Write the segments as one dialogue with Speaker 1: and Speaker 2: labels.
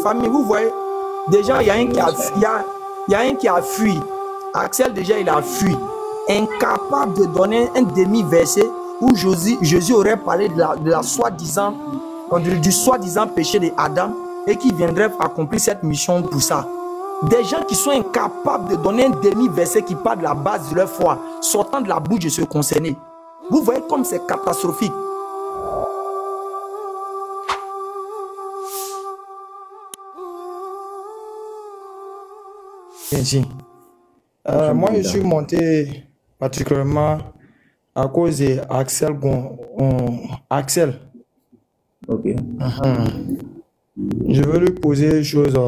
Speaker 1: famille, vous voyez, déjà, il y a un qui a fui. Axel, déjà, il a fui. Incapable de donner un demi-verset où Jésus aurait parlé de la soi-disant, du soi-disant péché d'Adam et qui viendrait accomplir cette mission pour ça. Des gens qui sont incapables de donner un demi-verset qui parle de la base de leur foi, sortant de la bouche de ceux concernés. Vous voyez comme c'est catastrophique. Merci. Moi, je suis monté particulièrement à cause d'Axel. Axel.
Speaker 2: Ok.
Speaker 1: Je veux lui poser des choses,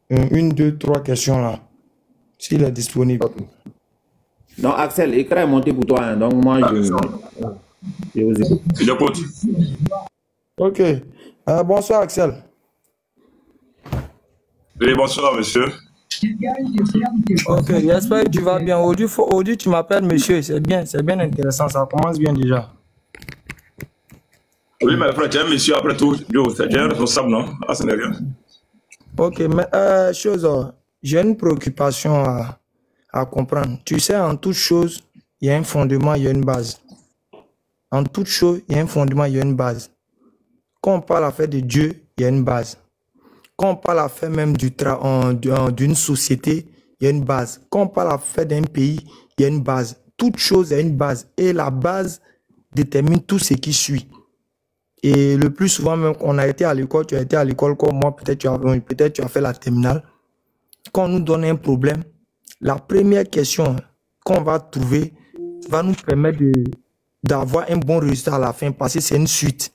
Speaker 1: une, deux, trois questions là, s'il est disponible.
Speaker 2: Okay. Donc, Axel, l'écran est monté pour toi. Hein, donc, moi, je vous écoute.
Speaker 3: Je l'écoute.
Speaker 1: Ok. Bonsoir, Axel.
Speaker 3: Oui, bonsoir, monsieur.
Speaker 1: Ok, j'espère que tu vas bien. Aujourd'hui, tu m'appelles monsieur. C'est bien intéressant. Ça commence bien déjà.
Speaker 3: Oui, mais frère, tu es un monsieur après tout. Tu es un responsable, non? Ah, ce n'est rien.
Speaker 1: Ok, mais j'ai une préoccupation à comprendre. Tu sais, en toute chose, il y a un fondement, il y a une base. En toute chose, il y a un fondement, il y a une base. Quand on parle à fait de Dieu, il y a une base. Quand on parle à fait même d'une société, il y a une base. Quand on parle à fait d'un pays, il y a une base. Toute chose a une base. Et la base détermine tout ce qui suit. Et le plus souvent, même on a été à l'école, tu as été à l'école comme moi, peut-être tu as fait la terminale. Quand on nous donne un problème, la première question qu'on va trouver va nous permettre d'avoir un bon résultat à la fin parce que c'est une suite.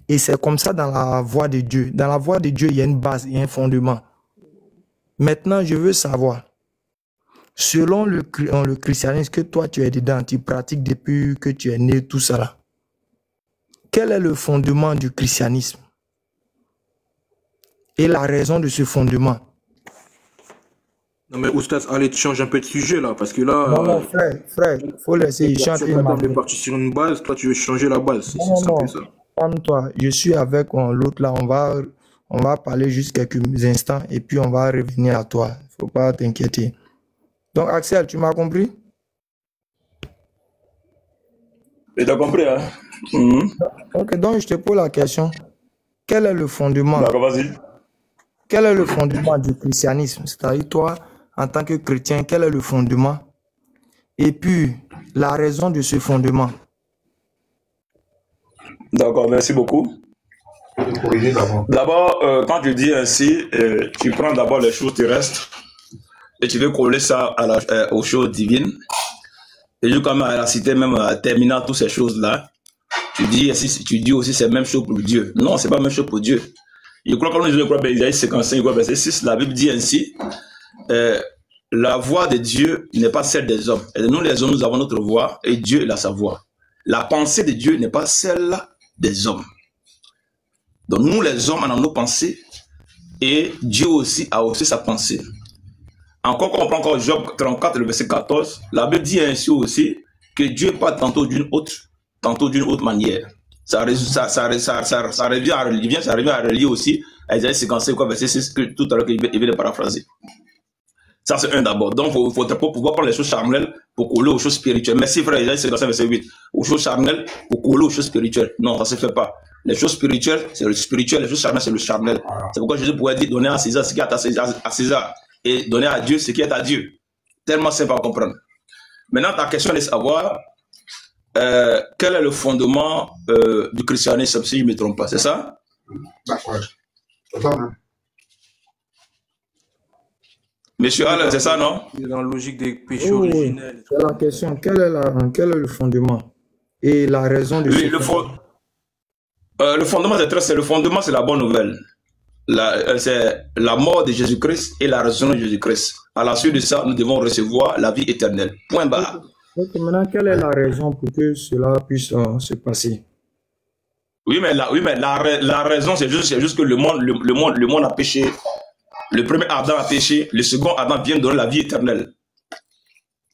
Speaker 1: Et c'est comme ça dans la voie de Dieu. Dans la voie de Dieu, il y a une base, il y a un fondement. Maintenant, je veux savoir, selon le christianisme que toi tu es dedans, tu pratiques depuis que tu es né, tout ça là. Quel est le fondement du christianisme? Et la raison de ce fondement?
Speaker 4: Non mais Oustaz, allez, tu changes un peu de sujet là, parce que là...
Speaker 1: Non, frère, il faut laisser y chanter.
Speaker 4: On est parti sur une base, toi tu veux changer la base, c'est un peu ça.
Speaker 1: Calme-toi, je suis avec l'autre là, on va parler juste quelques instants et puis on va revenir à toi. Il ne faut pas t'inquiéter. Donc Axel, tu m'as compris?
Speaker 3: Et tu as compris, hein?
Speaker 1: Ok, donc je te pose la question. Quel est le fondement?
Speaker 3: D'accord, vas-y.
Speaker 1: Quel est le fondement du christianisme? C'est-à-dire toi, en tant que chrétien, quel est le fondement? Et puis, la raison de ce fondement?
Speaker 3: D'accord, merci beaucoup. D'abord, quand tu dis ainsi, tu prends d'abord les choses terrestres et tu veux coller ça aux choses divines. Et je comme à la cité, même terminant toutes ces choses-là, tu dis aussi c'est la même chose pour Dieu. Non, c'est pas la même chose pour Dieu. Je crois que quand je crois que Isaïe 55, verset 6, la Bible dit ainsi, la voix de Dieu n'est pas celle des hommes. Et nous les hommes, nous avons notre voix et Dieu il a sa voix. La pensée de Dieu n'est pas celle des hommes. Donc nous les hommes, on a nos pensées et Dieu aussi a aussi sa pensée. Encore quand on prend encore Job 34, le verset 14, la Bible dit ainsi aussi que Dieu parle tantôt d'une autre manière. Ça revient à relier aussi à Isaïe 55, verset 6, que tout à l'heure il vient de paraphraser. Ça, c'est un d'abord. Donc, il faut pouvoir prendre les choses charnelles pour coller aux choses spirituelles. Merci, frère, Isaïe 55, verset 8. Aux choses charnelles pour coller aux choses spirituelles. Non, ça ne se fait pas. Les choses spirituelles, c'est le spirituel. Les choses charnelles, c'est le charnel. C'est pourquoi Jésus pourrait dire donner à César ce qui est à César et donner à Dieu ce qui est à Dieu. Tellement simple à comprendre. Maintenant, ta question est de savoir quel est le fondement du christianisme, si je ne me trompe pas, c'est ça?
Speaker 5: D'accord.
Speaker 3: Monsieur Alain, c'est ça, non?
Speaker 4: Dans la logique des péchés originels.
Speaker 1: C'est la question. Quel est le fondement et la raison de
Speaker 3: le fondement, c'est la bonne nouvelle. C'est la mort de Jésus-Christ et la résurrection de Jésus-Christ. À la suite de ça, nous devons recevoir la vie éternelle. Point barre.
Speaker 1: Donc, maintenant, quelle est la raison pour que cela puisse se passer?
Speaker 3: Oui, mais la raison, c'est juste que le monde a péché. Le premier Adam a péché, le second Adam vient donner la vie éternelle.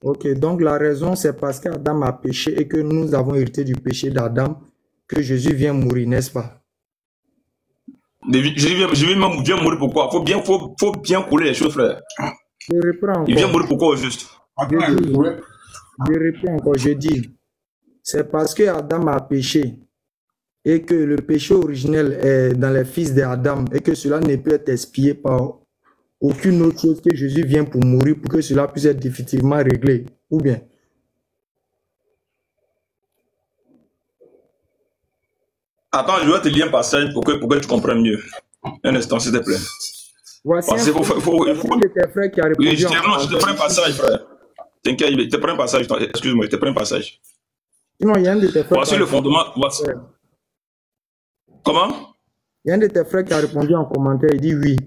Speaker 1: Ok, donc la raison, c'est parce qu'Adam a péché et que nous avons hérité du péché d'Adam que Jésus vient mourir, n'est-ce pas?
Speaker 3: Je vais même bien mourir pourquoi? Faut bien couler les choses, frère.
Speaker 1: Je reprends
Speaker 3: Il vient
Speaker 1: encore.
Speaker 3: mourir pourquoi au juste?
Speaker 1: Je reprends encore. Je dis, c'est parce que Adam a péché et que le péché originel est dans les fils d'Adam et que cela ne peut être expié par aucune autre chose que Jésus vient pour mourir pour que cela puisse être définitivement réglé. Ou bien?
Speaker 3: Attends, je vais te lire un passage pour que tu comprennes mieux. Un instant, s'il te plaît.
Speaker 1: Voici un
Speaker 3: Parce qu'il faut-
Speaker 1: de tes frères qui a répondu
Speaker 3: Oui, je
Speaker 1: en
Speaker 3: te prends un passage, frère. T'inquiète, je te prends un passage. Excuse-moi, je te prends un passage.
Speaker 1: Sinon, il y a un de tes frères
Speaker 3: Voici
Speaker 1: qui a
Speaker 3: le
Speaker 1: répondu.
Speaker 3: fondement. Comment?
Speaker 1: Il y a un de tes frères qui a répondu en commentaire. Il dit oui.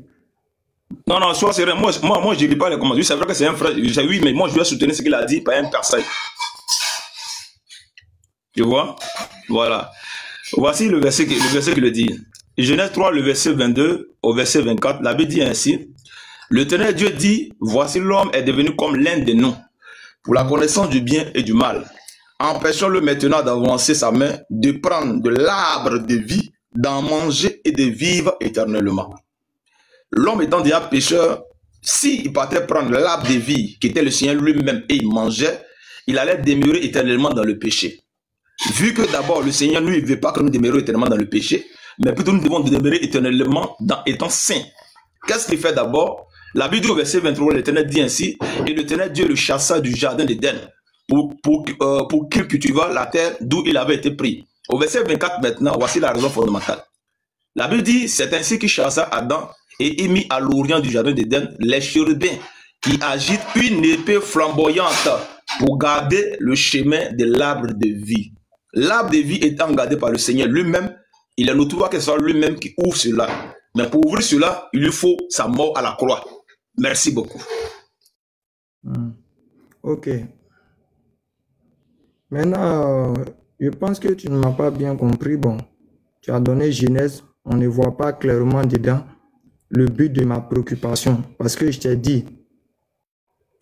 Speaker 3: Non, sois sérieux. Moi, je ne lis pas les commentaires. C'est vrai que c'est un frère. Oui, mais moi, je dois soutenir ce qu'il a dit par un passage. Tu vois? Voilà. Voici le verset qui le dit. Genèse 3, le verset 22 au verset 24. La Bible dit ainsi. L'Éternel Dieu dit, voici l'homme est devenu comme l'un de nous, pour la connaissance du bien et du mal. Empêchons-le maintenant d'avancer sa main, de prendre de l'arbre de vie, d'en manger et de vivre éternellement. L'homme étant déjà pécheur, s'il partait prendre l'arbre de vie, qui était le Seigneur lui-même, et il mangeait, il allait demeurer éternellement dans le péché. Vu que d'abord le Seigneur, lui, ne veut pas que nous demeurions éternellement dans le péché, mais plutôt nous devons demeurer éternellement étant saints. Qu'est-ce qu'il fait d'abord? La Bible dit au verset 23, l'Éternel dit ainsi, et l'Éternel Dieu le chassa du jardin d'Éden pour qu'il cultiva la terre d'où il avait été pris. Au verset 24 maintenant, voici la raison fondamentale. La Bible dit, c'est ainsi qu'il chassa Adam et il mit à l'orient du jardin d'Éden les chérubins qui agitent une épée flamboyante pour garder le chemin de l'arbre de vie. L'arbre de vie étant gardé par le Seigneur lui-même, il est notoire que ce soit lui-même qui ouvre cela. Mais pour ouvrir cela, il lui faut sa mort à la croix. Merci beaucoup.
Speaker 1: Ok. Maintenant, je pense que tu ne m'as pas bien compris. Bon, tu as donné Genèse, on ne voit pas clairement dedans le but de ma préoccupation. Parce que je t'ai dit,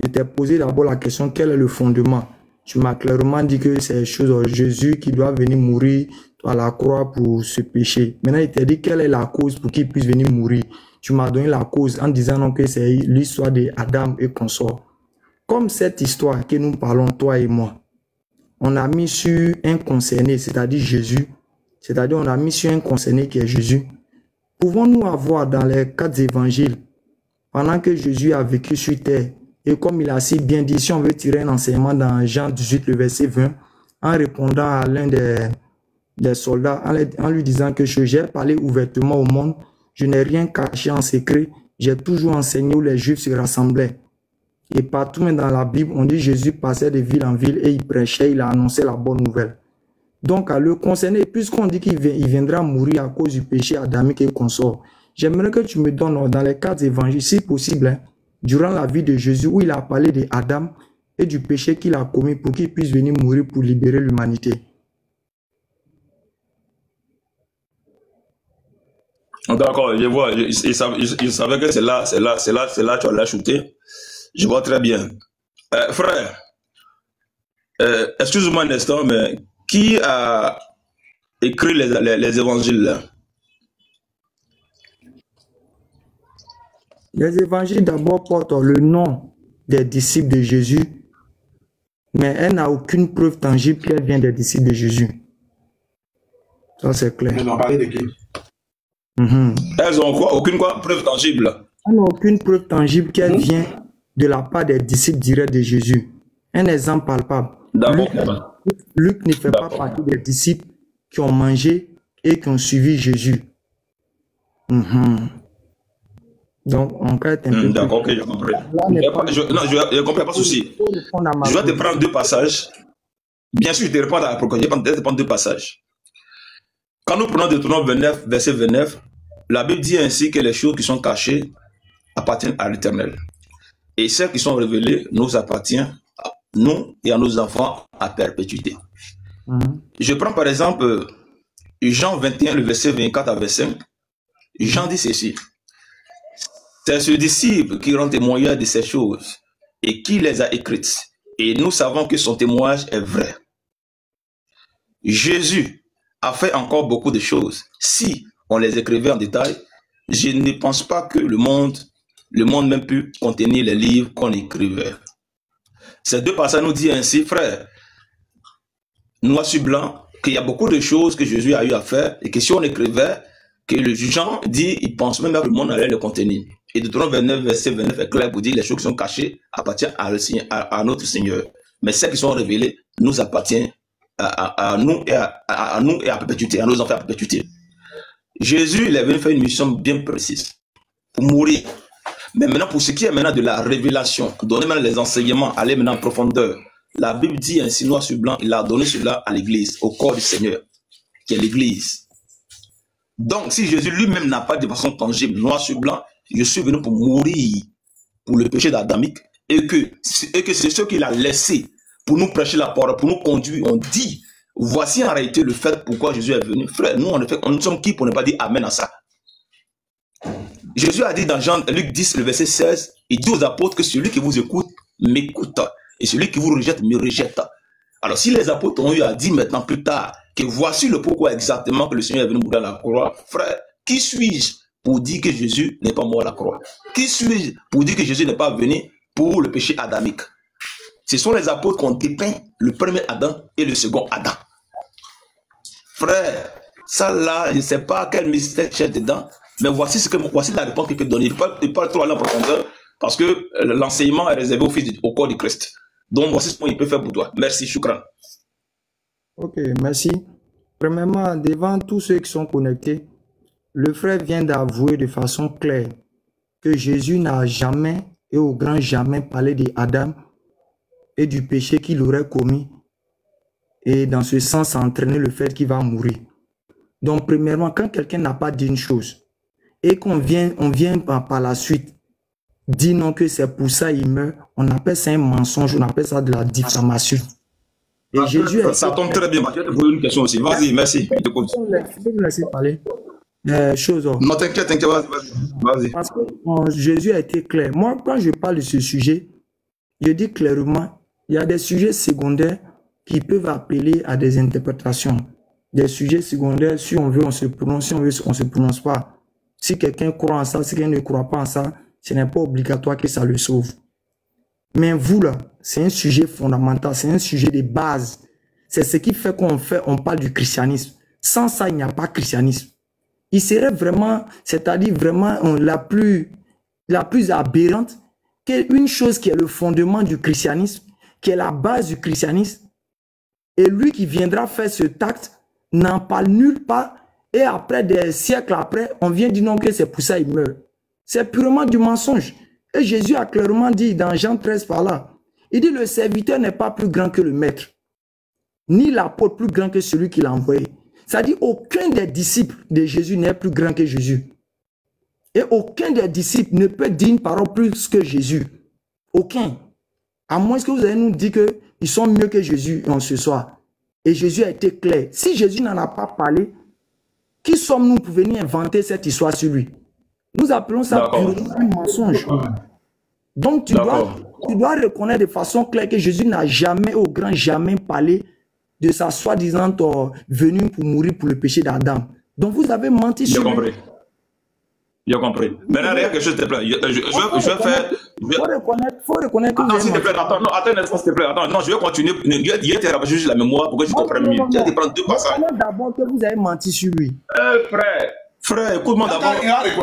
Speaker 1: je t'ai posé d'abord la question, quel est le fondement? Tu m'as clairement dit que c'est Jésus qui doit venir mourir à la croix pour ce péché. Maintenant, il t'a dit quelle est la cause pour qu'il puisse venir mourir. Tu m'as donné la cause en disant non, que c'est l'histoire d'Adam et consort. Comme cette histoire que nous parlons, toi et moi, on a mis sur un concerné, c'est-à-dire Jésus, c'est-à-dire on a mis sur un concerné qui est Jésus. Pouvons-nous avoir dans les 4 évangiles, pendant que Jésus a vécu sur terre, et comme il a si bien dit, si on veut tirer un enseignement dans Jean 18, le verset 20, en répondant à l'un des soldats, en lui disant que j'ai parlé ouvertement au monde, je n'ai rien caché en secret, j'ai toujours enseigné où les Juifs se rassemblaient. Et partout même dans la Bible, on dit Jésus passait de ville en ville et il prêchait, il a annoncé la bonne nouvelle. Donc à le concerner, puisqu'on dit qu'il viendra mourir à cause du péché adamique et consort, j'aimerais que tu me donnes dans les 4 évangiles, si possible, hein, durant la vie de Jésus, où il a parlé d'Adam et du péché qu'il a commis pour qu'il puisse venir mourir pour libérer l'humanité.
Speaker 3: D'accord, je vois. Il savait que c'est là, tu allais shooter. Je vois très bien. Frère, excuse-moi un instant, mais qui a écrit les évangiles là?
Speaker 1: Les évangiles d'abord portent le nom des disciples de Jésus, mais elle n'a aucune preuve tangible qu'elle vient des disciples de Jésus. Ça c'est clair.
Speaker 4: Elles ont parlé de qui?
Speaker 3: Elles ont quoi? Aucune preuve tangible?
Speaker 1: Elle n'a aucune preuve tangible qu'elle vient de la part des disciples directs de Jésus. Un exemple palpable. Luc ne fait pas partie des disciples qui ont mangé et qui ont suivi Jésus. Donc, on peut être un peu...
Speaker 3: D'accord, ok, je comprends. Je comprends, pas de souci. Je vais te prendre 2 passages. Bien sûr, je te réponds à la proposition. Je vais te prendre 2 passages. Quand nous prenons Deutéronome 29, verset 29, la Bible dit ainsi que les choses qui sont cachées appartiennent à l'Éternel. Et celles qui sont révélées nous appartiennent, nous et à nos enfants, à perpétuité. Je prends par exemple Jean 21, le verset 24 à 25. Jean dit ceci. C'est ce disciple qui rend témoignage de ces choses et qui les a écrites. Et nous savons que son témoignage est vrai. Jésus a fait encore beaucoup de choses. Si on les écrivait en détail. Je ne pense pas que le monde même pu contenir les livres qu'on écrivait. Ces deux passages nous disent ainsi, frère, noir sur blanc, qu'il y a beaucoup de choses que Jésus a eu à faire et que si on écrivait, que le jugeant dit, il pense même que le monde allait le contenir. Et Deutéronome 29, verset 29 est clair pour dire les choses qui sont cachées appartiennent à notre Seigneur. Mais celles qui sont révélées nous appartiennent à nous et à perpétuité, à nos enfants à perpétuité. Jésus, il est venu faire une mission bien précise, pour mourir. Mais maintenant, pour ce qui est maintenant de la révélation, donner maintenant les enseignements, aller maintenant en profondeur. La Bible dit ainsi, noir sur blanc, il a donné cela à l'Église, au corps du Seigneur, qui est l'Église. Donc, si Jésus lui-même n'a pas de façon tangible, noir sur blanc, je suis venu pour mourir pour le péché d'adamique, et que c'est ce qu'il a laissé pour nous prêcher la parole, pour nous conduire. On dit, voici en réalité le fait pourquoi Jésus est venu. Frère, nous, en effet, nous sommes qui pour ne pas dire Amen à ça? Jésus a dit dans Luc 10, le verset 16, il dit aux apôtres que celui qui vous écoute, m'écoute, et celui qui vous rejette, me rejette. Alors, si les apôtres ont eu à dire maintenant plus tard que voici le pourquoi exactement que le Seigneur est venu mourir à la croix, frère, qui suis-je pour dire que Jésus n'est pas mort à la croix? Qui suis-je pour dire que Jésus n'est pas venu pour le péché adamique? Ce sont les apôtres qui ont dépeint le premier Adam et le second Adam. Frère, ça là, je ne sais pas quel mystère cherche dedans, mais voici la réponse qu'il peut donner. Il ne parle trop à la profondeur parce que l'enseignement est réservé au corps du Christ. Donc voici ce qu'il peut faire pour toi. Merci, Shukran.
Speaker 1: Ok, merci. Premièrement, devant tous ceux qui sont connectés, le frère vient d'avouer de façon claire que Jésus n'a jamais et au grand jamais parlé d'Adam et du péché qu'il aurait commis et dans ce sens entraîner le fait qu'il va mourir. Donc premièrement, quand quelqu'un n'a pas dit une chose et on vient par la suite dire non que c'est pour ça il meurt, on appelle ça un mensonge, on appelle ça de la diffamation. Et Jésus
Speaker 3: ça tombe très bien. Je vais te poser une question aussi. Vas-y, merci. Je t'écoute.
Speaker 1: Je peux vous laisser parler.
Speaker 3: Non, t'inquiète, vas-y.
Speaker 1: Parce que Jésus a été clair. Moi, quand je parle de ce sujet, je dis clairement, il y a des sujets secondaires qui peuvent appeler à des interprétations. Des sujets secondaires, si on veut, on se prononce, si on veut, on ne se prononce pas. Si quelqu'un croit en ça, si quelqu'un ne croit pas en ça, ce n'est pas obligatoire que ça le sauve. Mais vous, là, c'est un sujet fondamental, c'est un sujet de base. C'est ce qui fait on parle du christianisme. Sans ça, il n'y a pas de christianisme. Il serait vraiment, c'est-à-dire vraiment la plus aberrante qu'une chose qui est le fondement du christianisme, qui est la base du christianisme, et lui qui viendra faire ce acte n'en parle nulle part, et après, des siècles après, on vient dire non que c'est pour ça qu'il meurt. C'est purement du mensonge. Et Jésus a clairement dit dans Jean 13 par là, il dit le serviteur n'est pas plus grand que le maître, ni l'apôtre plus grand que celui qui l'a envoyé. C'est-à-dire aucun des disciples de Jésus n'est plus grand que Jésus. Et aucun des disciples ne peut dire une parole plus que Jésus. Aucun. À moins que vous allez nous dire qu'ils sont mieux que Jésus en ce soir. Et Jésus a été clair. Si Jésus n'en a pas parlé, qui sommes-nous pour venir inventer cette histoire sur lui? Nous appelons ça purement un mensonge. Donc tu dois reconnaître de façon claire que Jésus n'a jamais, au grand jamais parlé de sa soi-disant venue pour mourir pour le péché d'Adam. Donc vous avez menti sur lui.
Speaker 3: J'ai compris. Maintenant, regarde quelque chose, s'il te plaît. Je vais faire.
Speaker 1: Faut reconnaître que
Speaker 3: attends, s'il te plaît, attends un instant, s'il te plaît. Attends, non, je vais continuer. Il était juste la mémoire pour que je comprenne mieux. Il y a des prendre deux passages.
Speaker 1: D'abord que vous avez menti sur lui.
Speaker 3: Frère, écoute-moi d'abord.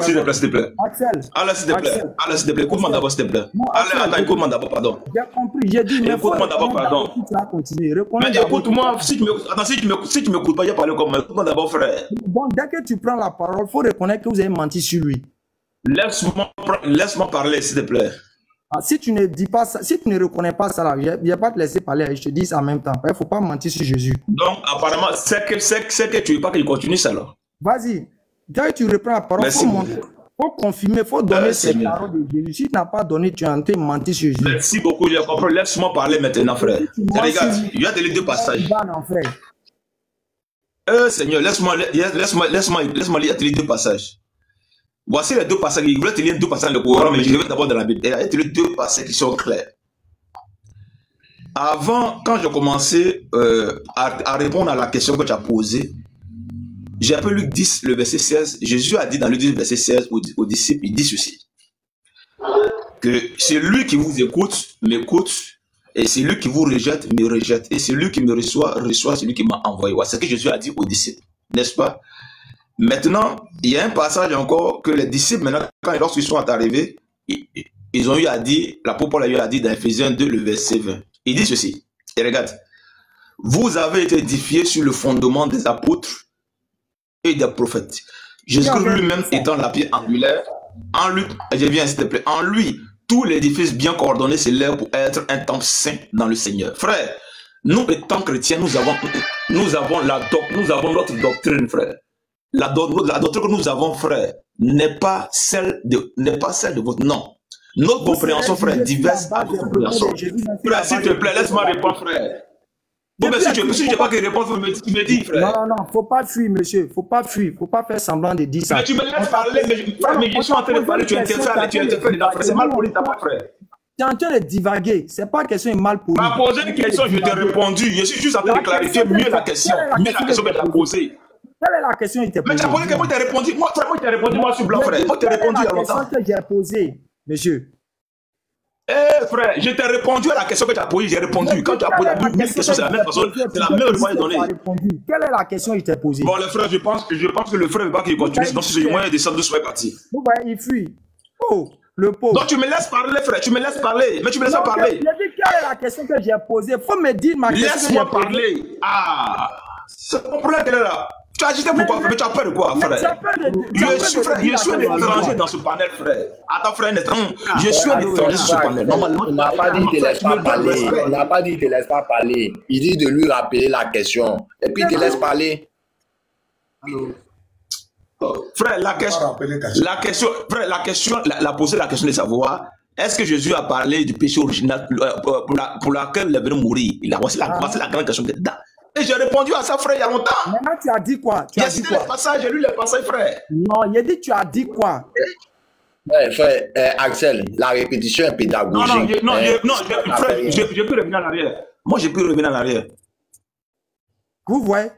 Speaker 3: S'il te plaît, s'il te plaît.
Speaker 1: Axel.
Speaker 3: Allez, s'il te plaît. Écoute-moi d'abord, s'il te plaît. Allez, attends, écoute-moi d'abord, pardon.
Speaker 1: J'ai compris, j'ai dit, mais
Speaker 3: écoute-moi d'abord, pardon. Mais écoute-moi, si tu ne m'écoutes pas, j'ai parlé comme moi. Écoute-moi d'abord, frère.
Speaker 1: Bon, dès que tu prends la parole, il faut reconnaître que vous avez menti sur lui.
Speaker 3: Laisse-moi parler, s'il te plaît.
Speaker 1: Si tu ne dis pas ça, si tu ne reconnais pas ça, là, je ne vais pas te laisser parler, je te dis ça en même temps. Il ne faut pas mentir sur Jésus.
Speaker 3: Donc, apparemment, c'est que tu ne veux pas qu'il continue ça, là.
Speaker 1: Vas-y. Dès que tu reprends la parole, il faut confirmer, il faut donner ces paroles de Jésus. Si tu n'as pas donné, tu es en train de mentir sur Jésus.
Speaker 3: Merci beaucoup, j'ai compris. Laisse-moi parler maintenant, frère. Regarde, il y a les deux passages. Seigneur, laisse-moi lire les deux passages. Voici les deux passages. Je voulais te lire deux passages dans le Coran, mais je vais d'abord dans la Bible. Il y a les deux passages qui sont clairs. Avant, quand j'ai commencé à répondre à la question que tu as posée, j'ai appelé Luc 10, le verset 16. Jésus a dit dans Luc 10, verset 16 aux disciples, il dit ceci, que c'est lui qui vous écoute, m'écoute, et c'est lui qui vous rejette, me rejette, et c'est lui qui me reçoit, reçoit celui qui m'a envoyé. C'est ce que Jésus a dit aux disciples, n'est-ce pas? Maintenant, il y a un passage encore que les disciples, maintenant, lorsqu'ils sont arrivés, ils ont eu à dire, l'apôtre Paul a eu à dire dans Ephésiens 2, le verset 20. Il dit ceci, et regarde, vous avez été édifiés sur le fondement des apôtres et des prophètes. Jésus lui-même étant la pierre angulaire, en lui, je viens s'il te plaît, en lui, tout l'édifice bien coordonné s'élève pour être un temple saint dans le Seigneur. Frère, nous étant chrétiens, nous avons notre doctrine, frère. La doctrine que nous avons, frère, n'est pas celle de votre nom. Notre compréhension, frère, diverse à votre compréhension. Frère, s'il te plaît, laisse-moi répondre, frère. Bon, mais si tu n'as pas que répondre, tu me dis, frère.
Speaker 1: Non, faut pas fuir, monsieur. Faut pas fuir. Faut pas faire semblant de dire ça.
Speaker 3: Mais tu me laisses parler, mais je suis en train de parler, tu interfères dedans, frère. C'est mal poli, t'as pas, frère.
Speaker 1: Tu es en train de divaguer. C'est pas question de mal poli.
Speaker 3: Tu m'as posé une question, je t'ai répondu. Je suis juste en train de clarifier mieux la question. Mieux la question que tu as posée.
Speaker 1: Quelle est la question qu'il t'a posée?
Speaker 3: Mais tu as posé que moi, tu as répondu. Moi, tu as répondu, moi, sur blanc, frère. Moi, tu as répondu il y a longtemps.
Speaker 1: La question que j'ai posée, monsieur.
Speaker 3: Eh frère, je t'ai répondu à la question que tu as posée, j'ai répondu. Quand tu as posé la même question, c'est la même façon, c'est la même réponse donnée.
Speaker 1: Quelle est la question qu'il t'a posée?
Speaker 3: Bon, le frère, je pense que le frère ne veut pas qu'il continue, sinon si je moyen de descendre, je serais parti.
Speaker 1: Vous voyez, il fuit. Oh, le pauvre.
Speaker 3: Donc tu me laisses parler, frère, tu me laisses parler, mais tu me laisses pas parler.
Speaker 1: J'ai dit quelle est la question que j'ai posée. Il faut me dire ma question.
Speaker 3: Laisse-moi parler. Ah, c'est ton problème qu'elle est là. Tu as agité pourquoi, mais tu as peur de quoi, frère? Je suis un étranger dans ce panel, frère. Attends, frère, je suis un étranger sur ce panel. Normalement,
Speaker 5: on n'a pas dit qu'il ne te laisse pas parler. On n'a pas dit qu'il ne te laisse pas parler. Il dit de lui rappeler la question. Et puis il te laisse parler.
Speaker 3: Frère, la poser la question de savoir, est-ce que Jésus a parlé du péché original pour laquelle il est venu mourir? C'est la grande question qui est dedans. Et j'ai répondu à ça, frère, il y a longtemps.
Speaker 1: Maintenant, tu as dit quoi?
Speaker 3: Tu as dit quoi? J'ai lu les passages, frère.
Speaker 1: Non, il a dit tu as dit quoi?
Speaker 5: Ouais, frère, Axel, la répétition est pédagogique.
Speaker 3: Non, frère, j'ai pu revenir en arrière. Moi, j'ai pu revenir en arrière.
Speaker 1: Vous voyez?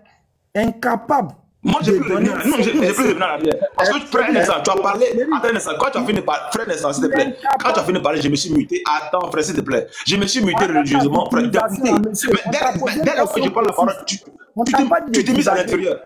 Speaker 1: Incapable.
Speaker 3: Moi, j'ai pu revenir en arrière. Parce que, frère, un instant, tu as parlé. Attends un instant, quand tu as fini de parler, frère, un instant, s'il te plaît. Quand tu as fini de parler, je me suis muté. Attends, frère, s'il te plaît. Je me suis muté religieusement, frère. Mais dès lors que je parle la parole, tu t'es mis à l'intérieur.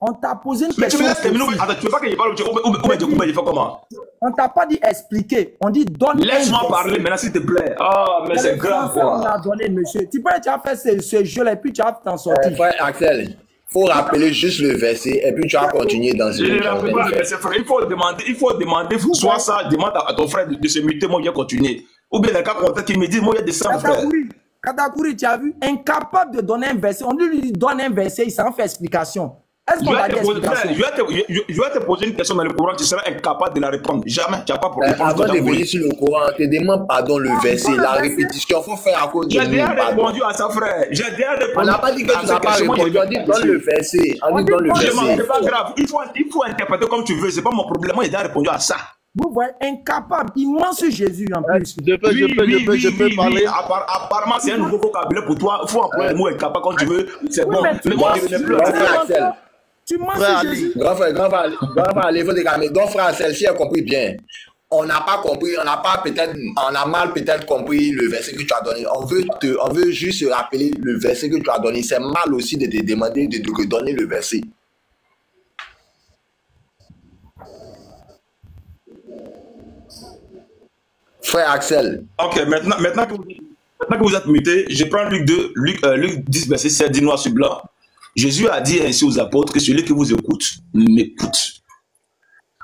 Speaker 1: On t'a posé une question.
Speaker 3: Mais tu me laisses terminer. Attends, tu veux pas que je parle ou je fais comment?
Speaker 1: On t'a pas dit expliquer. On dit donne.
Speaker 3: Laisse-moi parler maintenant, s'il te plaît. Ah, mais c'est grave, quoi.
Speaker 1: On a donné, monsieur. Tu as fait ce jeu-là et puis tu as t'en sorti.
Speaker 5: Frère Axel, il faut rappeler juste le verset et puis tu vas continuer dans ce
Speaker 3: Il faut demander, soit ça, demande à ton frère de se muter, moi, je vais continuer. Ou bien, le cas contraire qui me dit, moi, il y a des sangs, frère.
Speaker 1: Katakouri, tu as vu, incapable de donner un verset. On lui donne un verset, il s'en fait explication. Est-ce qu'on va dire explication?
Speaker 3: Je vais te poser une question dans le Coran, tu seras incapable de la répondre. Jamais, tu n'as pas pour répondre.
Speaker 5: Avant de venir sur le Coran, te demande pardon le verset, la répétition, il faut faire à cause de
Speaker 3: j'ai déjà répondu à ça, frère. J'ai déjà répondu.
Speaker 5: On n'a pas dit que tu n'as pas répondu, on dit donne le verset. On dit donne le verset.
Speaker 3: C'est pas grave, il faut interpréter comme tu veux, c'est pas mon problème. Moi, j'ai déjà répondu à ça.
Speaker 1: Vous voyez, incapable, il ment sur Jésus en plus.
Speaker 3: Je peux parler. Apparemment, c'est un nouveau vocabulaire pour toi. Il faut employer le mot incapable quand tu veux. C'est bon. Mais moi, je ne plus.
Speaker 1: Tu mens sur Jésus.
Speaker 5: Grand frère, lève des gamins. Donc, frère, celle-ci a compris bien. On n'a pas compris, on a mal peut-être compris le verset que tu as donné. On veut juste rappeler le verset que tu as donné. C'est mal aussi de te demander de te redonner le verset. Frère Axel.
Speaker 3: Ok, maintenant que vous êtes muté, je prends Luc 10, verset 7, dit noir sur blanc. Jésus a dit ainsi aux apôtres que celui qui vous écoute, m'écoute.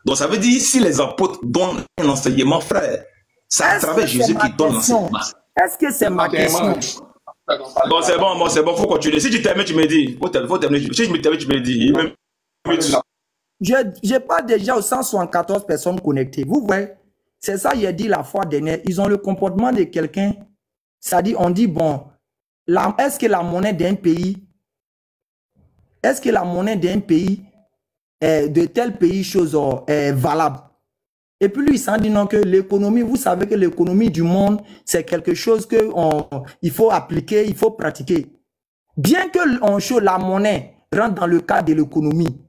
Speaker 3: Donc ça veut dire, si les apôtres donnent un enseignement, frère, c'est à travers Jésus qui donne l'enseignement.
Speaker 1: Est-ce que c'est ma question?
Speaker 3: Bon, c'est bon, faut continuer. Si tu termines, tu me dis. Faut terminer. Si je me termine, tu me dis.
Speaker 1: Je parle déjà aux 174 personnes connectées. Vous voyez, c'est ça, il a dit la fois dernière. Ils ont le comportement de quelqu'un. C'est-à-dire, on dit, bon, est-ce que la monnaie d'un pays, de tel pays, chose est valable? Et puis lui, il s'en dit non, que l'économie, vous savez que l'économie du monde, c'est quelque chose qu'il faut appliquer, il faut pratiquer. Bien que la monnaie rentre dans le cadre de l'économie,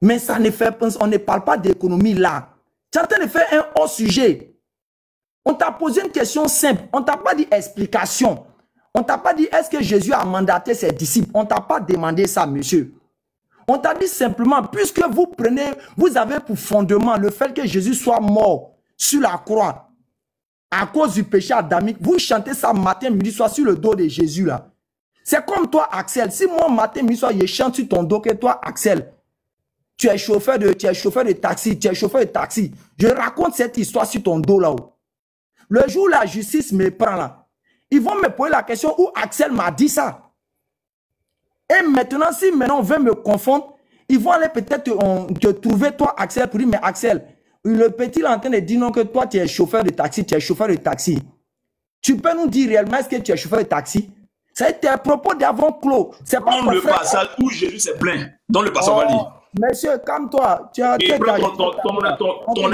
Speaker 1: Mais ça ne fait pas, on ne parle pas d'économie là. Tu es en train de faire un hors sujet. On t'a posé une question simple. On t'a pas dit explication. On t'a pas dit est-ce que Jésus a mandaté ses disciples. On t'a pas demandé ça, monsieur. On t'a dit simplement, puisque vous avez pour fondement le fait que Jésus soit mort sur la croix à cause du péché adamique, vous chantez ça matin, midi, soir sur le dos de Jésus là. C'est comme toi, Axel. Si moi, matin, midi, soir, je chante sur ton dos que toi, Axel, tu es chauffeur de taxi, Je raconte cette histoire sur ton dos là-haut. Le jour où la justice me prend là, ils vont me poser la question où Axel m'a dit ça. Et maintenant, si maintenant on veut me confondre, ils vont aller peut-être te trouver toi, Axel, pour dire, mais Axel, le petit là en train de dire non que toi, tu es chauffeur de taxi, Tu peux nous dire réellement est-ce que tu es chauffeur de taxi? C'était un propos d'avant clos. C'est pas
Speaker 3: dans le passage où Jésus s'est plaint. Dans le passage, on va dire.
Speaker 1: Monsieur, calme-toi. Ton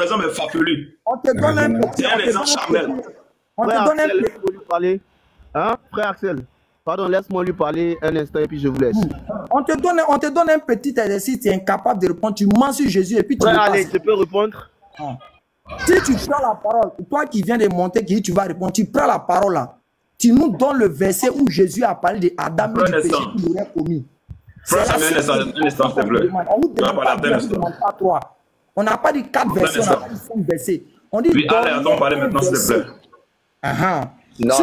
Speaker 3: exemple est farfelu.
Speaker 1: On te donne un petit.
Speaker 3: C'est un exemple charnel.
Speaker 1: On te donne un petit.
Speaker 6: Laisse-moi lui parler. Hein, frère Axel? Pardon, laisse-moi lui parler un instant et puis je vous laisse.
Speaker 1: On te donne un petit exercice, tu es incapable de répondre. Tu mens sur Jésus et puis tu
Speaker 6: allez, je peux répondre.
Speaker 1: Si tu prends la parole, toi qui viens de monter, qui tu vas répondre, tu prends la parole là. Tu nous donnes le verset où Jésus a parlé d'Adam et du péché qu'il aurait commis.
Speaker 3: Frère Samuel, un instant, s'il te plaît.
Speaker 1: On n'a pas dit 4 versets, on n'a pas dit 5 versets. On dit.
Speaker 3: Oui, allez, attends, parler maintenant, s'il te plaît.
Speaker 5: Non,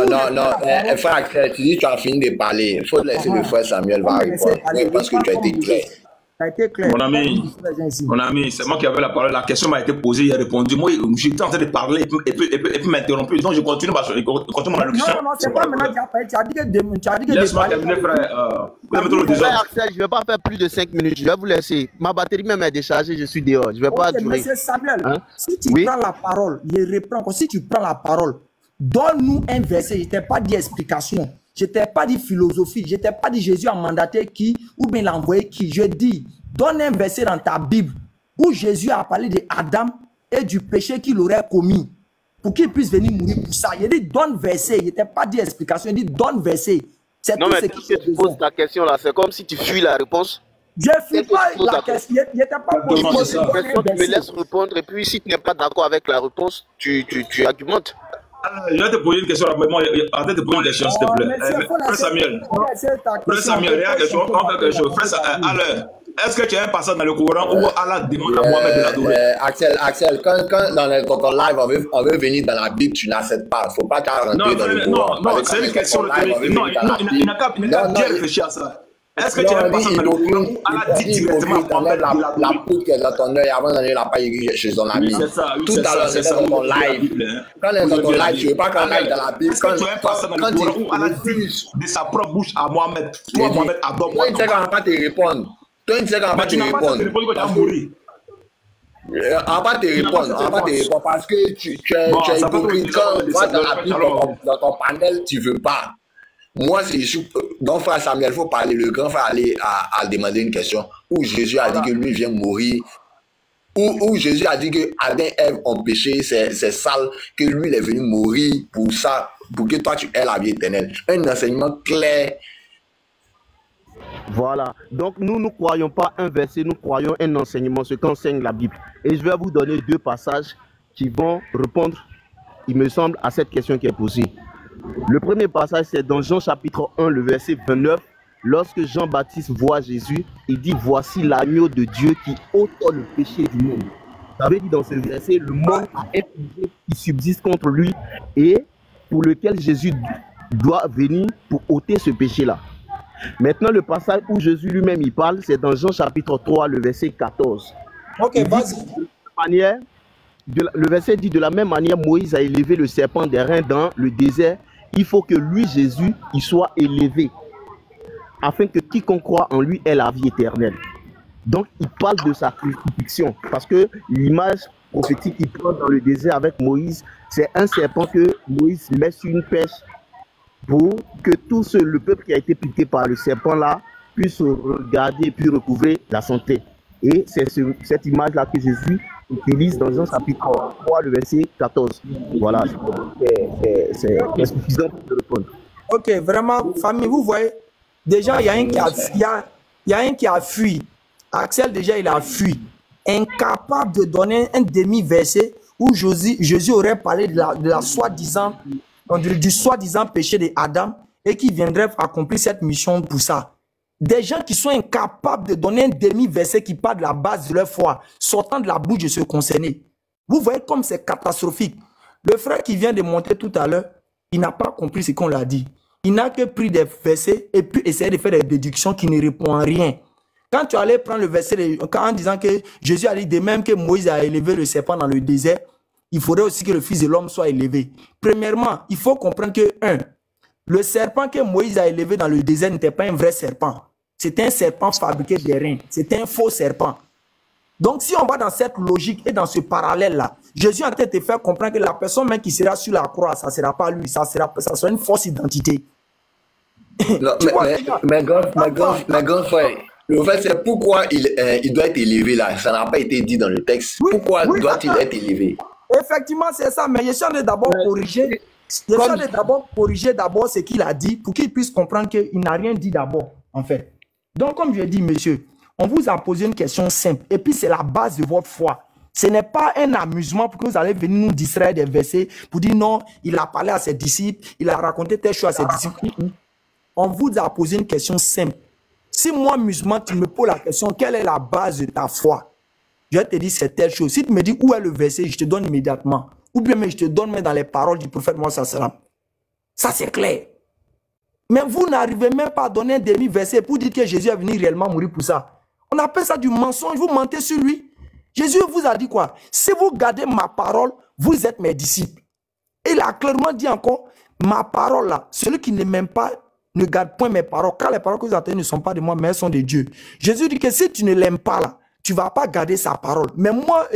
Speaker 5: frère Axel, tu dis que tu as fini de parler. Il faut laisser le frère Samuel va répondre. Parce que tu as été clair.
Speaker 3: Mon ami, c'est moi qui avais la parole. La question m'a été posée, il a répondu. Moi, j'étais en train de parler et puis m'interrompre. Donc, je continue mon allocution.
Speaker 1: Non, c'est pas maintenant tu as dit que
Speaker 3: laisse-moi terminer, frère.
Speaker 6: Frère Axel, je ne vais pas faire plus de 5 minutes. Je vais vous laisser. Ma batterie même est déchargée, je suis dehors. Je ne vais pas durer.
Speaker 1: Monsieur Samuel, si tu prends la parole, je reprends. Si tu prends la parole, donne-nous un verset. Je ne t'ai pas dit explication. Je ne t'ai pas dit philosophie. Je ne t'ai pas dit Jésus a mandaté qui ou bien l'a envoyé qui. Je dis, donne un verset dans ta Bible où Jésus a parlé d'Adam et du péché qu'il aurait commis pour qu'il puisse venir mourir pour ça. Il dit, donne verset. Je ne t'ai pas dit explication. Il dit, donne verset.
Speaker 6: Non, mais si tu poses ta question là, c'est comme si tu fuis la réponse.
Speaker 1: Je ne fuis pas la question. Je n'étais pas posé.
Speaker 6: Tu me laisses répondre et puis si tu n'es pas d'accord avec la réponse, tu argumentes.
Speaker 3: Je vais te poser une question rapidement. Arrête de poser une question, s'il te plaît. Frère Samuel, regarde quelque chose. On fait quelque chose. Frère, est-ce que tu as un passage dans le Coran où Allah demande à Mohamed de l'adorer?
Speaker 5: Axel, quand dans ton live, on veut venir dans la Bible, tu n'acceptes pas. Il ne faut pas rentrer dans le Coran.
Speaker 3: Non, c'est une question de téléphone. Non, il n'a qu'à bien réfléchir à ça. Est-ce que tu as un passage dans le Coran où Allah dit directement à Mohamed
Speaker 5: la poudre qui est dans ton œil avant d'aller la paille chez son ami?
Speaker 3: C'est ça,
Speaker 5: tout à l'heure, c'est dans ton live. Quand elle est dans ton live, tu ne veux pas qu'on aille dans la Bible.
Speaker 3: Est-ce que tu as un passage dans le Coran où Allah dit de sa propre bouche à Mohamed, toi Mohamed, adore-moi?
Speaker 5: Tu sais qu'on ne va pas te répondre. Toi, tu sais qu'on ne va pas te répondre. On va te répondre parce que tu es hypocrite. Quand on va dans la Bible, dans ton panel, tu ne veux pas. Moi, c'est donc frère Samuel, il faut parler. Le grand frère aller à demander une question où Jésus a dit que lui vient mourir. Où Jésus a dit que Adam et Ève ont péché, c'est sale, que lui il est venu mourir pour ça, pour que toi tu aies la vie éternelle. Un enseignement clair.
Speaker 6: Voilà. Donc nous ne croyons pas un verset, nous croyons un enseignement, ce qu'enseigne la Bible. Et je vais vous donner 2 passages qui vont répondre, il me semble, à cette question qui est posée. Le premier passage, c'est dans Jean chapitre 1, le verset 29. Lorsque Jean-Baptiste voit Jésus, il dit, voici l'agneau de Dieu qui ôte le péché du monde. Ça veut dire dans ce verset, le monde a un péché qui subsiste contre lui et pour lequel Jésus doit venir pour ôter ce péché-là. Maintenant, le passage où Jésus lui-même il parle, c'est dans Jean chapitre 3, le verset 14.
Speaker 1: Ok, vas-y.
Speaker 6: Le verset dit, de la même manière, Moïse a élevé le serpent des reins dans le désert. Il faut que lui, Jésus, il soit élevé, afin que quiconque croit en lui ait la vie éternelle. Donc, il parle de sa crucifixion, parce que l'image prophétique qu'il prend dans le désert avec Moïse, c'est un serpent que Moïse met sur une pêche pour que tout le peuple qui a été piqué par le serpent-là puisse regarder et puis recouvrer la santé. Et c'est cette image-là que Jésus utilise dans Jean chapitre 3, le verset 14. Voilà, c'est suffisant pour répondre.
Speaker 1: Ok, vraiment, famille, vous voyez, déjà, il y a un qui a fui. Axel, déjà, il a fui. Incapable de donner un demi-verset où Jésus aurait parlé de la soi-disant, du soi-disant péché d'Adam et qui viendrait accomplir cette mission pour ça. Des gens qui sont incapables de donner un demi-verset qui parle de la base de leur foi, sortant de la bouche de ce concerné. Vous voyez comme c'est catastrophique. Le frère qui vient de monter tout à l'heure, il n'a pas compris ce qu'on l'a dit. Il n'a que pris des versets et puis essayé de faire des déductions qui ne répondent à rien. Quand tu allais prendre le verset en disant que Jésus a dit de même que Moïse a élevé le serpent dans le désert, il faudrait aussi que le Fils de l'homme soit élevé. Premièrement, il faut comprendre que, le serpent que Moïse a élevé dans le désert n'était pas un vrai serpent. C'était un serpent fabriqué des reins. C'était un faux serpent. Donc, si on va dans cette logique et dans ce parallèle-là, Jésus est en train de te faire comprendre que la personne même qui sera sur la croix, ça ne sera pas lui, ça sera une fausse identité.
Speaker 5: Non, mais grand frère, le fait, c'est pourquoi il doit être élevé là. Ça n'a pas été dit dans le texte. Oui, pourquoi doit-il être élevé?
Speaker 1: Effectivement, c'est ça. Mais je suis en train d'abord corriger. Je suis en train d'abord corriger d'abord ce qu'il a dit pour qu'il puisse comprendre qu'il n'a rien dit d'abord, en fait. Donc, comme je dis, monsieur, on vous a posé une question simple. Et puis, c'est la base de votre foi. Ce n'est pas un amusement pour que vous allez venir nous distraire des versets pour dire non, il a parlé à ses disciples, il a raconté telle chose à ses disciples. On vous a posé une question simple. Si moi, musulman, tu me poses la question, quelle est la base de ta foi? Je vais te dire c'est telle chose. Si tu me dis où est le verset, je te donne immédiatement. Ou bien je te donne même dans les paroles du prophète Mohammed sallam. Ça c'est clair. Mais vous n'arrivez même pas à donner un demi-verset pour dire que Jésus est venu réellement mourir pour ça. On appelle ça du mensonge, vous mentez sur lui. Jésus vous a dit quoi? Si vous gardez ma parole, vous êtes mes disciples. Et il a clairement dit encore, ma parole là, celui qui ne m'aime pas, ne garde point mes paroles, car les paroles que vous entendez ne sont pas de moi, mais elles sont de Dieu. Jésus dit que si tu ne l'aimes pas là, tu ne vas pas garder sa parole. Mais moi,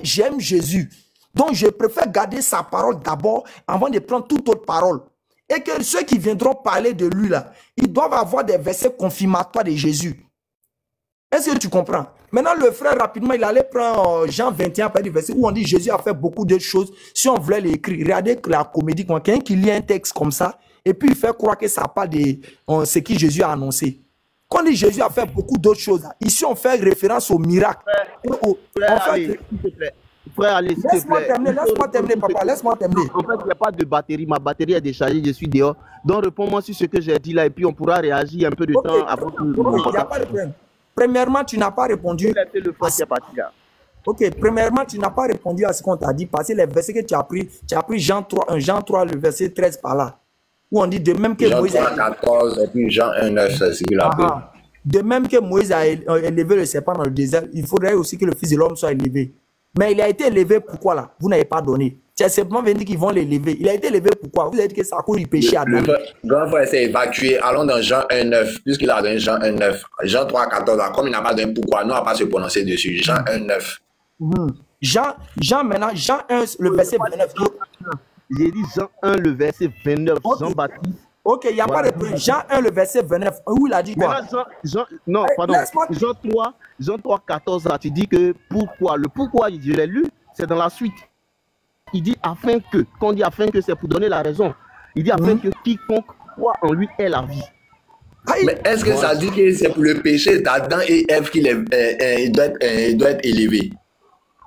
Speaker 1: j'aime Jésus. Donc, je préfère garder sa parole d'abord avant de prendre toute autre parole. Et que ceux qui viendront parler de lui là, ils doivent avoir des versets confirmatoires de Jésus. Est-ce que tu comprends? Maintenant, le frère, rapidement, il allait prendre Jean 21, par des versets où on dit Jésus a fait beaucoup de choses. Si on voulait l'écrire, regardez la comédie, quelqu'un qui lit un texte comme ça, et puis il fait croire que ça parle de ce que Jésus a annoncé. Quand on dit Jésus a fait beaucoup d'autres choses, ici on fait référence au miracle.
Speaker 6: Frère, allez, s'il te plaît.
Speaker 1: Laisse-moi terminer, papa, laisse-moi terminer.
Speaker 6: En fait, il n'y a pas de batterie, ma batterie est déchargée, je suis dehors. Donc réponds-moi sur ce que j'ai dit là, et puis on pourra réagir un peu de temps avant que
Speaker 1: il n'y a pas de problème. Premièrement, tu n'as pas répondu. Ok, premièrement, tu n'as pas répondu à ce qu'on t'a dit, parce que les versets que tu as pris Jean 3, le verset 13 par là. Où on dit de même que
Speaker 5: Jean
Speaker 1: Moïse
Speaker 5: 3, 14 et puis Jean 1, 9, c'est ce qu'il a fait.
Speaker 1: De même que Moïse a élevé le serpent dans le désert, il faudrait aussi que le Fils de l'homme soit élevé. Mais il a été élevé pourquoi là? Vous n'avez pas donné. C'est simplement venu qu'ils vont l'élever. Il a été élevé pourquoi? Vous avez dit que ça court du péché à Adam.
Speaker 5: Le grand frère s'est évacué. Allons dans Jean 1, 9. Puisqu'il a donné Jean 1, 9. Jean 3, 14. Là, comme il n'a pas donné pourquoi, nous, on ne va pas se prononcer dessus. Jean 1, 9.
Speaker 1: Jean maintenant, Jean 1, le verset 29.
Speaker 6: J'ai dit Jean 1, le verset 29. Okay. Jean-Baptiste.
Speaker 1: Ok, il n'y a pas de problème. Jean 1, le verset 29. Où il a dit quoi?
Speaker 6: Non, pardon. Jean 3, 14, là, tu dis que pourquoi? Le pourquoi, je l'ai lu, c'est dans la suite. Il dit afin que, quand on dit afin que, c'est pour donner la raison. Il dit afin que quiconque croit en lui ait la vie.
Speaker 5: Mais est-ce que ça dit que c'est pour le péché d'Adam et Ève qu'il doit être élevé?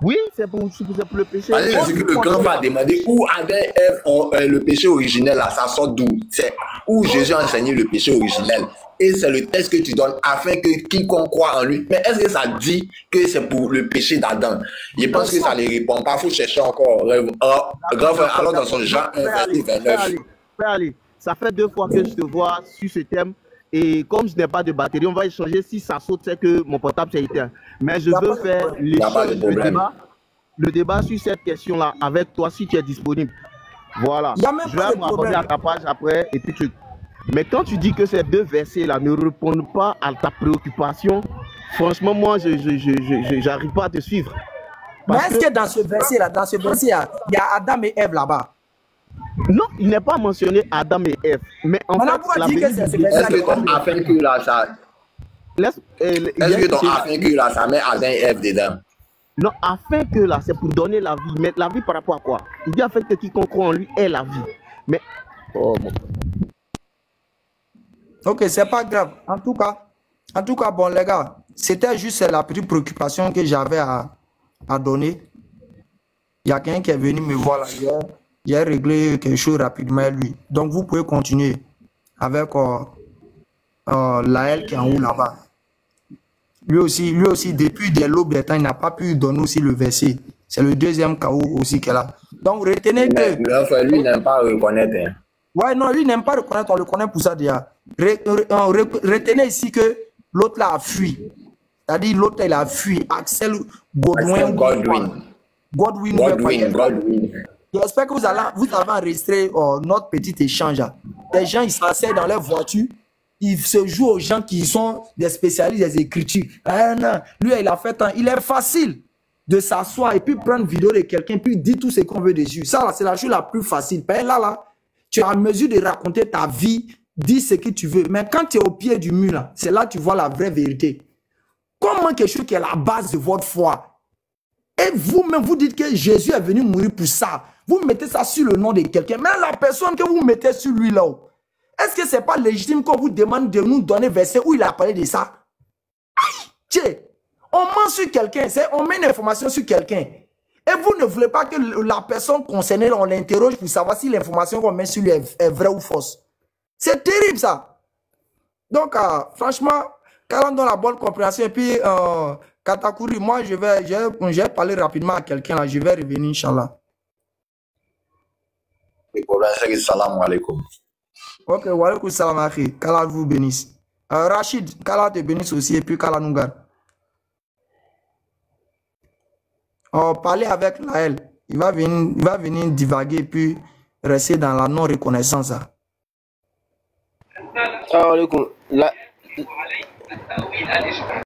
Speaker 6: Oui, c'est pour le péché.
Speaker 5: C'est que le grand va demander où Adam et Ève ont le péché originel, là, ça sort d'où? C'est où Jésus a enseigné le péché originel. Et c'est le texte que tu donnes afin que quiconque croit en lui. Mais est-ce que ça dit que c'est pour le péché d'Adam? Je pense que ça ne répond pas. Il faut chercher encore. Grand frère, alors dans son Jean 1, verset 29.
Speaker 6: Allez, ça fait 2 fois que je te vois sur ce thème. Et comme je n'ai pas de batterie, on va échanger. Si ça saute, c'est que mon portable s'est éteint. Mais je veux faire le débat sur cette question-là avec toi si tu es disponible. Voilà. Je vais m'abonner à ta page après et puis tu... Mais quand tu dis que ces 2 versets-là ne répondent pas à ta préoccupation, franchement, moi, je n'arrive pas à te suivre.
Speaker 1: Mais est-ce que dans ce verset-là, il y a Adam et Ève là-bas?
Speaker 6: Non, il n'est pas mentionné Adam et Ève. Mais en fait,
Speaker 5: est-ce que ton afin que là, ça... Est-ce que ton afin que là, ça met Adam et Ève dedans?
Speaker 6: Non, afin que là, c'est pour donner la vie. Mais la vie par rapport à quoi? Il dit afin que quiconque croit en lui ait la vie. Mais... Oh, mon...
Speaker 1: Ok, c'est pas grave. En tout cas, bon, les gars, C'était juste la petite préoccupation que j'avais à donner. Il y a quelqu'un qui est venu me voir là. J'ai réglé quelque chose rapidement lui. Donc vous pouvez continuer avec Laël qui est en haut là-bas. Lui aussi, depuis des l'aube des temps, il n'a pas pu donner aussi le verset. C'est le deuxième KO aussi qu'elle a. Donc retenez que...
Speaker 5: Lui n'aime pas reconnaître. Hein.
Speaker 1: Ouais, non, lui n'aime pas reconnaître, on le connaît pour ça déjà. Retenez ici que l'autre là a fui. C'est-à-dire l'autre il a fui. Axel Godwin. J'espère que vous avez enregistré notre petit échange. Des gens, ils s'asseyent dans leur voiture. Ils se jouent aux gens qui sont des spécialistes des écritures. Ah, non. Lui, il a fait un... Il est facile de s'asseoir et puis prendre vidéo de quelqu'un puis dire tout ce qu'on veut dessus. Ça, là, c'est la chose la plus facile. Là, tu es en mesure de raconter ta vie, dire ce que tu veux. Mais quand tu es au pied du mur, là, c'est là que tu vois la vraie vérité. Comment quelque chose qui est la base de votre foi, et vous-même, vous dites que Jésus est venu mourir pour ça. Vous mettez ça sur le nom de quelqu'un. Mais la personne que vous mettez sur lui là, est-ce que ce n'est pas légitime qu'on vous demande de nous donner verset où il a parlé de ça? Tiens, on ment sur quelqu'un, on met une information sur quelqu'un. Et vous ne voulez pas que la personne concernée, on l'interroge pour savoir si l'information qu'on met sur lui est vraie ou fausse. C'est terrible ça. Donc, franchement, quand on donne la bonne compréhension, et puis, Katakuri, moi, je vais parler rapidement à quelqu'un là, je vais revenir, Inch'Allah.
Speaker 5: Le problème, c'est que salam alaikum.
Speaker 1: Ok, wa alaikum salam, akhi. Qu'Allah vous bénisse. Rachid, qu'Allah te bénisse aussi, et puis qu'Allah nous garde. Parlez avec Laël. Il va venir divaguer, puis rester dans la non-reconnaissance.
Speaker 7: Salam alaikum.